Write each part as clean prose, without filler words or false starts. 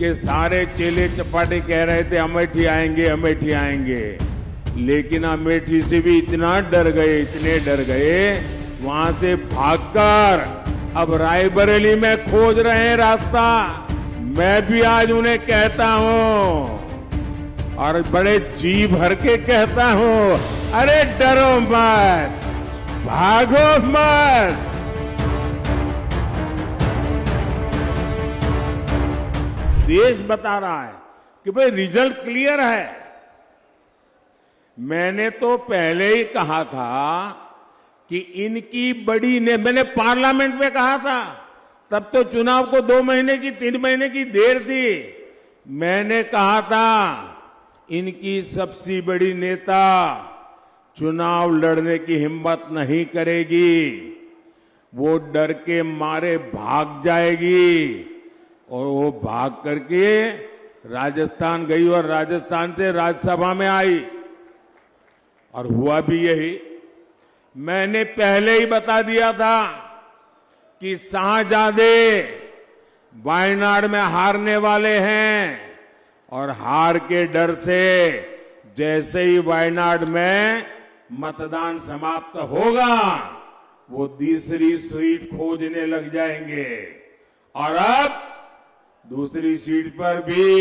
उनके सारे चेले चपाटे कह रहे थे अमेठी आएंगे, अमेठी आएंगे, लेकिन अमेठी से भी इतना डर गए, इतने डर गए, वहां से भागकर अब रायबरेली में खोज रहे हैं रास्ता। मैं भी आज उन्हें कहता हूं और बड़े जी भर के कहता हूं, अरे डरो मत, भागो मत। देश बता रहा है कि भाई रिजल्ट क्लियर है। मैंने तो पहले ही कहा था कि इनकी बड़ी ने, मैंने पार्लियामेंट में कहा था, तब तो चुनाव को 2 महीने की 3 महीने की देर थी। मैंने कहा था इनकी सबसे बड़ी नेता चुनाव लड़ने की हिम्मत नहीं करेगी, वो डर के मारे भाग जाएगी। और वो भाग करके राजस्थान गई और राजस्थान से राज्यसभा में आई और हुआ भी यही। मैंने पहले ही बता दिया था कि शाहजादे वायनाड में हारने वाले हैं और हार के डर से जैसे ही वायनाड में मतदान समाप्त होगा वो दूसरी सीट खोजने लग जाएंगे। और अब दूसरी सीट पर भी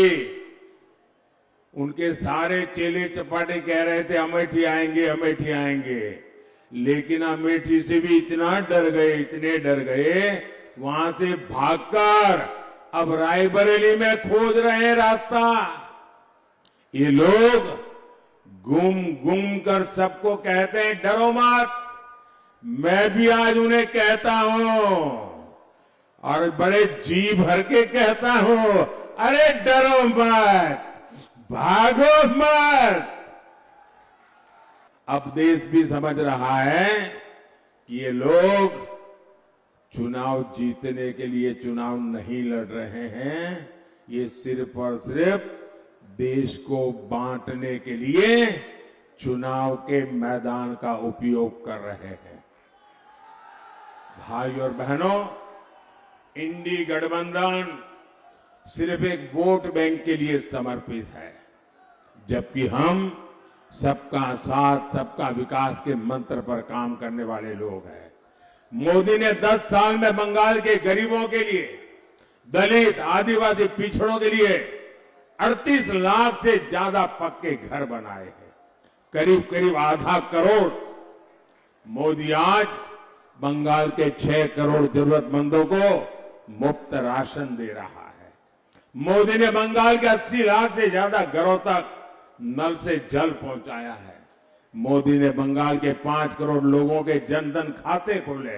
उनके सारे चेले चपाटे कह रहे थे अमेठी आएंगे, अमेठी आएंगे, लेकिन अमेठी से भी इतना डर गए, इतने डर गए, वहां से भागकर अब रायबरेली में खोज रहे हैं रास्ता। ये लोग गुम गुम कर सबको कहते हैं डरो मत। मैं भी आज उन्हें कहता हूं और बड़े जी भर के कहता हूं, अरे डरो मत, भागो मत। अब देश भी समझ रहा है कि ये लोग चुनाव जीतने के लिए चुनाव नहीं लड़ रहे हैं, ये सिर्फ और सिर्फ देश को बांटने के लिए चुनाव के मैदान का उपयोग कर रहे हैं। भाई और बहनों, इंडी गठबंधन सिर्फ एक वोट बैंक के लिए समर्पित है, जबकि हम सबका साथ सबका विकास के मंत्र पर काम करने वाले लोग हैं। मोदी ने 10 साल में बंगाल के गरीबों के लिए, दलित आदिवासी पिछड़ों के लिए 38 लाख से ज्यादा पक्के घर बनाए हैं, करीब करीब आधा करोड़। मोदी आज बंगाल के 6 करोड़ जरूरतमंदों को मुफ्त राशन दे रहा है। मोदी ने बंगाल के 80 लाख से ज्यादा घरों तक नल से जल पहुंचाया है। मोदी ने बंगाल के 5 करोड़ लोगों के जनधन खाते खोले।